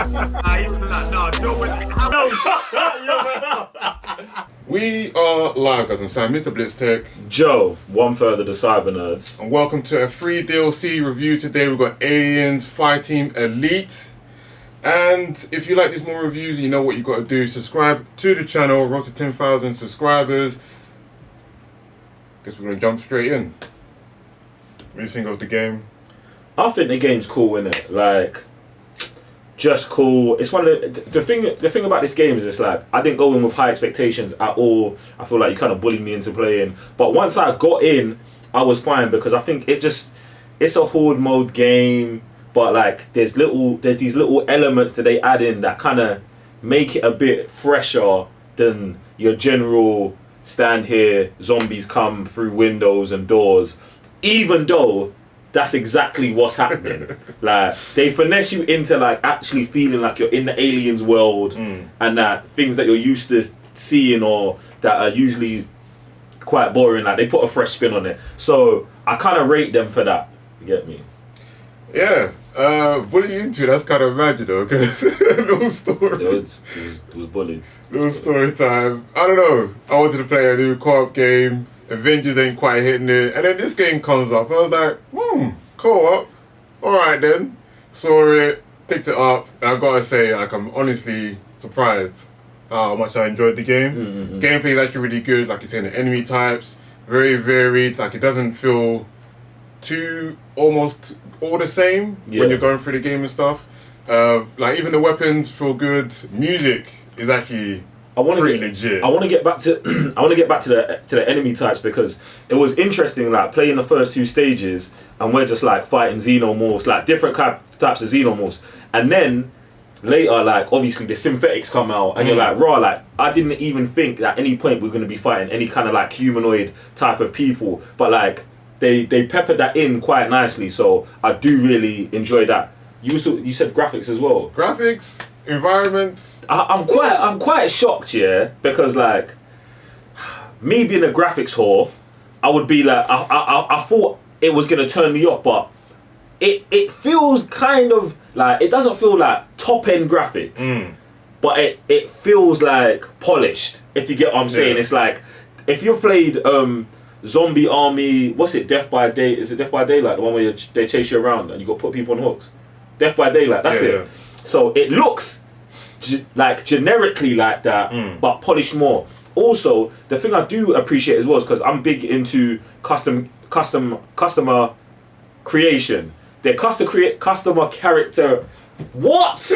We are live, guys. I'm Sam, Mr. Blitz Tech. Joe, one third of the Cyber Nerds. And welcome to a free DLC review. Today we've got Aliens Fireteam Elite. And if you like these more reviews, you know what you've got to do. Subscribe to the channel, road to 10,000 subscribers. Guess we're going to jump straight in. What do you think of the game? I think the game's cool, innit? Like, just cool. It's one of the thing about this game is it's like I didn't go in with high expectations at all. I feel like you kind of bullied me into playing. But once I got in, I was fine because I think it's a horde mode game. But like there's these little elements that they add in that kind of make it a bit fresher than your general stand here, zombies come through windows and doors. Even though that's exactly what's happening. Like they finesse you into like actually feeling like you're in the aliens world and that things that you're used to seeing or that are usually quite boring, like they put a fresh spin on it. So I kind of rate them for that. You get me? Yeah. What are you into? That's kind of mad, you know, because little story. It was bullied. Little story time. I don't know. I wanted to play a new co-op game. Avengers ain't quite hitting it. And then this game comes up. I was like, co-op. Alright then. Saw it, picked it up, and I've got to say, like, I'm honestly surprised how much I enjoyed the game. Gameplay is actually really good. Like you say, the enemy types, very varied. Like, it doesn't feel too almost all the same when you're going through the game and stuff. Like even the weapons feel good. Music is actually pretty legit. I want to get back to the enemy types because it was interesting, like playing the first two stages and we're just like fighting xenomorphs, like different types of xenomorphs, and then later, like obviously the synthetics come out and you're like, raw, like I didn't even think at any point we're going to be fighting any kind of like humanoid type of people, but like they peppered that in quite nicely, so I do really enjoy that. You said graphics as well. Graphics, environments. I'm quite shocked, yeah, because like me being a graphics whore, I would be like I thought it was gonna turn me off, but it feels kind of like it doesn't feel like top end graphics, but it feels like polished. If you get what I'm saying, it's like if you've played Zombie Army, what's it? Death by Day? Is it Death by Daylight? The one where they chase you around and you got to put people on hooks. Death by Daylight. That's it. Yeah. So it looks like generically like that, but polished more. Also, the thing I do appreciate as well is because I'm big into customer creation. Their customer character. What?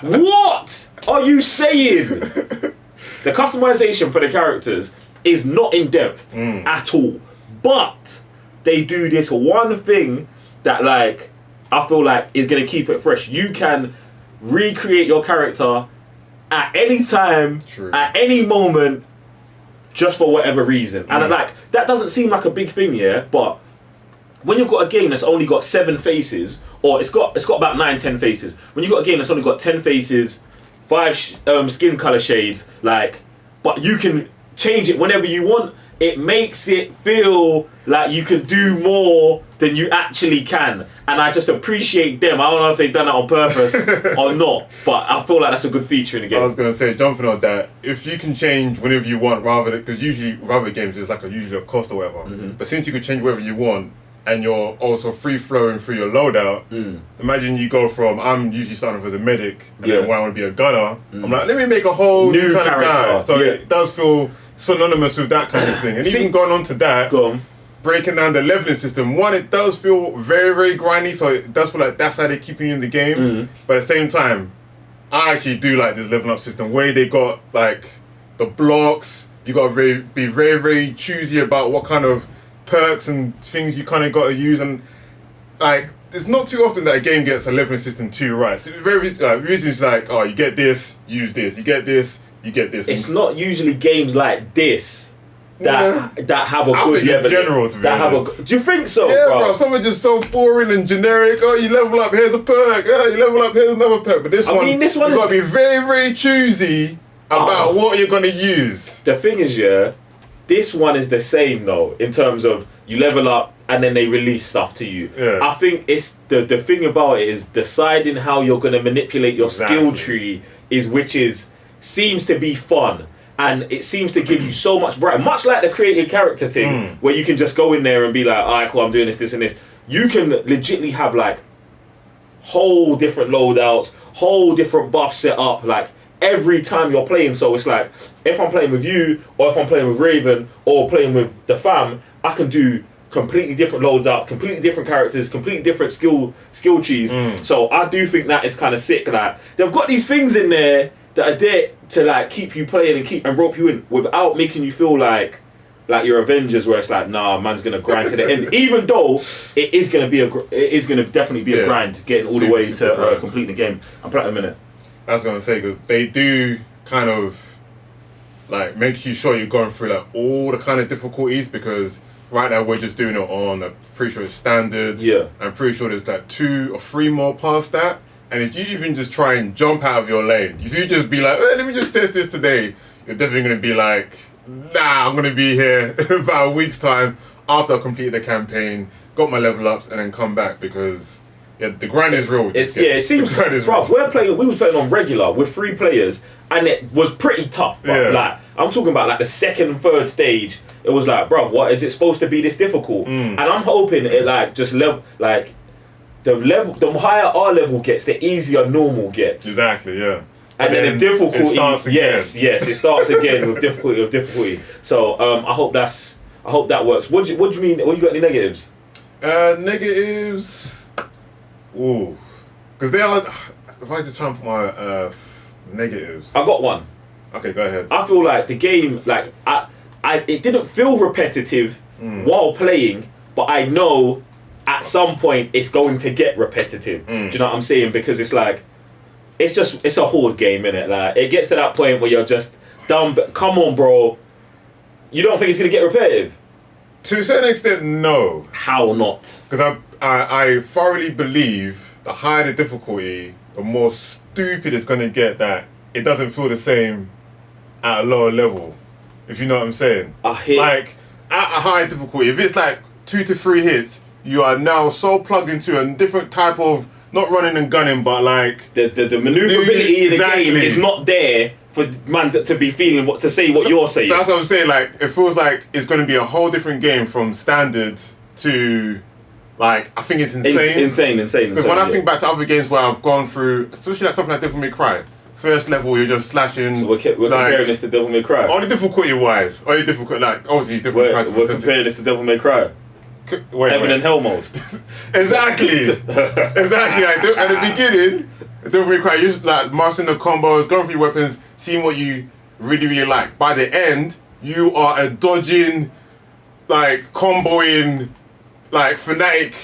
What are you saying? The customization for the characters is not in depth at all, but they do this one thing that like I feel like is gonna keep it fresh. You can recreate your character at any time, at any moment, just for whatever reason. And like that doesn't seem like a big thing, yeah. But when you've got a game that's only got 7 faces, or it's got about 9-10 faces. When you've got a game that's only got 10 faces, 5 skin color shades, like, but you can change it whenever you want, it makes it feel like you can do more than you actually can. And I just appreciate them. I don't know if they've done it on purpose or not, but I feel like that's a good feature in the game. I was going to say, jumping on that, if you can change whenever you want, rather than, because usually with other games there's like usually a cost or whatever, but since you can change wherever you want, and you're also free flowing through your loadout, imagine you go from, I'm usually starting off as a medic, and then when I want to be a gunner, I'm like, let me make a whole new kind of guy. So it does feel synonymous with that kind of thing. And even going on to that, breaking down the leveling system, one, it does feel very, very grindy, so it does feel like that's how they keep you in the game. But at the same time, I actually do like this leveling up system, where they got like the blocks, you got to be very, very choosy about what kind of perks and things you kind of got to use, and like it's not too often that a game gets a leveling system too right. So very usually it's like, oh, you get this, use this, you get this, you get this. It's not usually games like this that have a good level. In general, to be honest. Do you think so? Yeah, bro. Some are just so boring and generic. Oh, you level up, here's a perk. Oh, you level up, here's another perk. But this one you got to be very, very choosy about what you're going to use. The thing is, this one is the same though, in terms of you level up and then they release stuff to you. Yeah. I think it's the thing about it is deciding how you're going to manipulate your skill tree seems to be fun. And it seems to give you so much variety. Much like the creative character thing, where you can just go in there and be like, alright, cool, I'm doing this, and this. You can legitimately have like whole different loadouts, whole different buffs set up, like every time you're playing. So it's like, if I'm playing with you, or if I'm playing with Raven, or playing with the fam, I can do completely different loadouts, completely different characters, completely different skill trees. So I do think that is kind of sick. Like, they've got these things in there that are there to like keep you playing and rope you in without making you feel like your Avengers, where it's like, nah, man's gonna grind to the end. Even though it is gonna definitely be a grind, getting all the way to complete the game. I'm playing a minute. I was gonna say, because they do kind of like make you sure you're going through like all the kind of difficulties, because right now we're just doing it on, I'm pretty sure it's standard. Yeah. I'm pretty sure there's like 2 or 3 more past that. And if you even just try and jump out of your lane, if you just be like, let me just test this today, you're definitely going to be like, nah, I'm going to be here in about a week's time after I completed the campaign, got my level ups, and then come back, because the grind is real. It seems, bro, we was playing on regular with 3 players, and it was pretty tough. Bro. Like, I'm talking about like the 2nd, 3rd stage. It was like, bro, what is it supposed to be this difficult? And I'm hoping it like just the higher our level gets, the easier normal gets. Exactly, yeah. And then the difficulty, it starts again. yes, it starts again with difficulty. So I hope that works. What do you mean? What you got? Any negatives? Negatives. Ooh, because they are. If I just try and put my negatives, I got one. Okay, go ahead. I feel like the game, like it didn't feel repetitive while playing, but I know at some point it's going to get repetitive. Do you know what I'm saying? Because it's like, it's a horde game, innit? Like, it gets to that point where you're just done. But come on, bro. You don't think it's gonna get repetitive? To a certain extent, no. How not? Because I thoroughly believe the higher the difficulty, the more stupid it's gonna get, that it doesn't feel the same at a lower level. If you know what I'm saying. Like, at a higher difficulty, if it's like 2 to 3 hits, you are now so plugged into a different type of, not running and gunning, but like the maneuverability in the game is not there for man to be feeling what you're saying. So that's what I'm saying. Like, it feels like it's going to be a whole different game from standard to, like, I think it's insane. Insane. Because when I think back to other games where I've gone through, especially like something like Devil May Cry, first level you're just slashing. So we're comparing this to Devil May Cry. Only difficulty wise, like obviously Devil May Cry. We're comparing this to Devil May Cry. Heaven and Hell mode. Exactly. Like, at the beginning, Devil May Cry, you're just like mastering the combos, going through your weapons, seeing what you really, really like. By the end, you are a dodging, like comboing, like fanatic.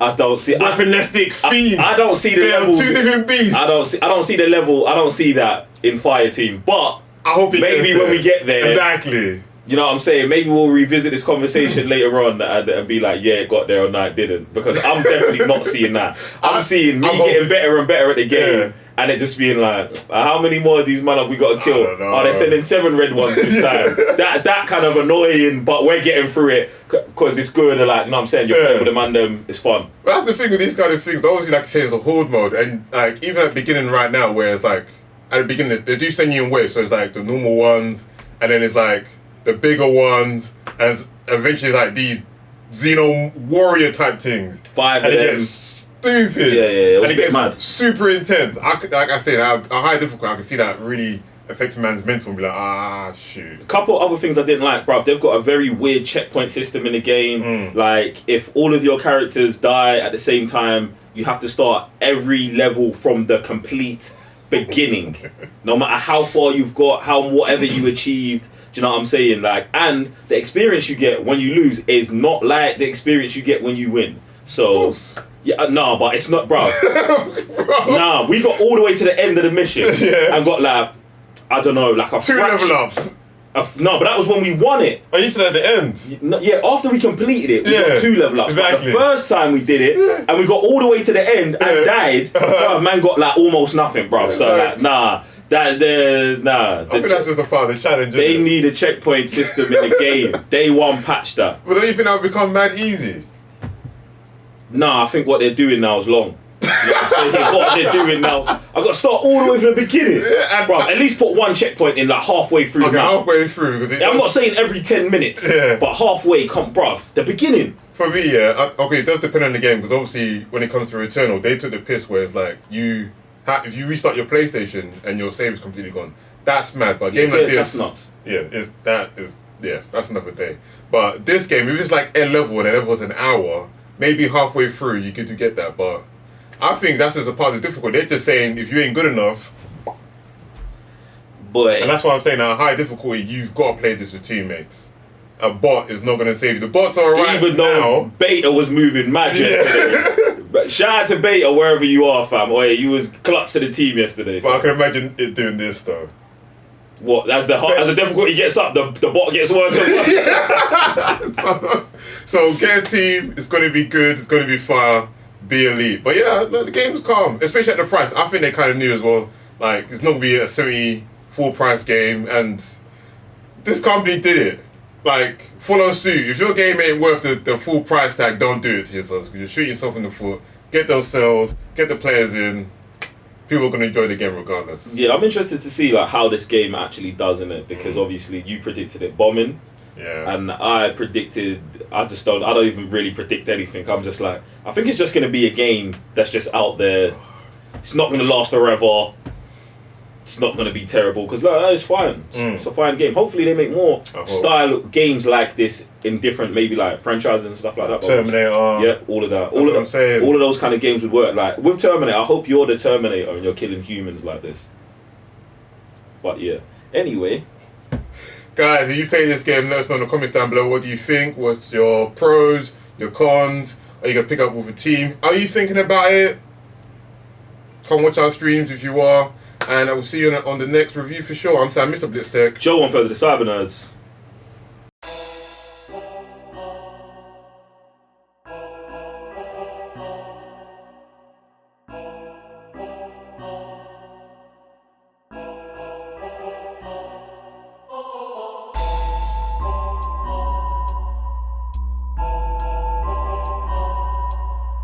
I don't see weaponistic fiend. I don't see the levels. 2 different beasts. I don't see the level. I don't see that in Fireteam. But I hope maybe when we get there. Exactly. You know what I'm saying? Maybe we'll revisit this conversation later on and be like, yeah, it got there or no, it didn't. Because I'm definitely not seeing that. I'm seeing me getting better and better at the game, and it just being like, how many more of these men have we got to kill? Oh, they're sending 7 red ones this time. that kind of annoying, but we're getting through it because it's good. And like, you know what I'm saying? You're playing with them and them, it's fun. But that's the thing with these kind of things. Obviously, like you say, it's a horde mode, and like even at the beginning right now, where it's like at the beginning they do send you in waves. So it's like the normal ones, and then it's like the bigger ones, and eventually like these Xeno warrior type things. 5 and of it them. gets stupid. Yeah, it was and it gets mad. Super intense. Like I said, at a high difficulty, I can see that really affecting man's mental and be like, shoot. A couple other things I didn't like, bruv. They've got a very weird checkpoint system in the game. Like, if all of your characters die at the same time, you have to start every level from the complete beginning. No matter how far you've got, whatever you achieved. Do you know what I'm saying? Like, and the experience you get when you lose is not like the experience you get when you win. So, yeah, nah, but it's not, bro. Nah, we got all the way to the end of the mission and got like, I don't know, like a 2 level ups. No, but that was when we won it. Oh, you said at the end? Yeah, after we completed it, we got 2 level ups. Exactly. But the first time we did it, and we got all the way to the end and died, bro, man got like almost nothing, bro. So like, nah. I think that's just a part of the challenge. They need a checkpoint system in the game. Day one, patch that. But don't you think that would become mad easy? Nah, I think what they're doing now is long. You know what I'm saying? What they're doing now, I've got to start all the way from the beginning. Yeah, Bro, at least put one checkpoint in like halfway through. Okay, halfway through. I'm not saying every 10 minutes, but halfway, bruv, the beginning. For me, it does depend on the game, because obviously when it comes to Returnal, they took the piss where it's like, if you restart your PlayStation and your save is completely gone, that's mad. But a game like this... That's nuts. Yeah, that's another thing. But this game, if it's like a level and the level was an hour, maybe halfway through you could get that, but I think that's just a part of the difficulty. They're just saying if you ain't good enough, and that's why I'm saying at high difficulty, you've got to play this with teammates. A bot is not going to save you. The bots are alright even though Beta was moving mad yesterday. Shout out to Beta wherever you are, fam. You was clutch to the team yesterday. But I can imagine it doing this though. What? As the difficulty gets up, the bot gets worse and worse. So get a team. It's going to be good. It's going to be fire. Be elite. But yeah, the game's calm, especially at the price. I think they kind of knew as well. Like, it's not going to be a 70 full price game, and this company did it. Like, follow suit. If your game ain't worth the full price tag, don't do it to yourselves, because you're shooting yourself in the foot. Get those sales, get the players in. People are going to enjoy the game regardless. Yeah, I'm interested to see like how this game actually does in it, because obviously you predicted it bombing. Yeah. And I don't even really predict anything. I'm just like, I think it's just going to be a game that's just out there. It's not going to last forever. It's not going to be terrible, because it's fine. It's a fine game. Hopefully they make more style games like this in different, maybe like franchises and stuff like that. Terminator. Yeah, all of that. All of those kind of games would work. Like with Terminator, I hope you're the Terminator and you're killing humans like this. But yeah. Anyway. Guys, if you played this game, let us know in the comments down below. What do you think? What's your pros, your cons? Are you going to pick up with a team? Are you thinking about it? Come watch our streams if you are. And I will see you on the next review for sure. I'm Sam, Mr. Blitztech. Joe on further the Cyber Nerds.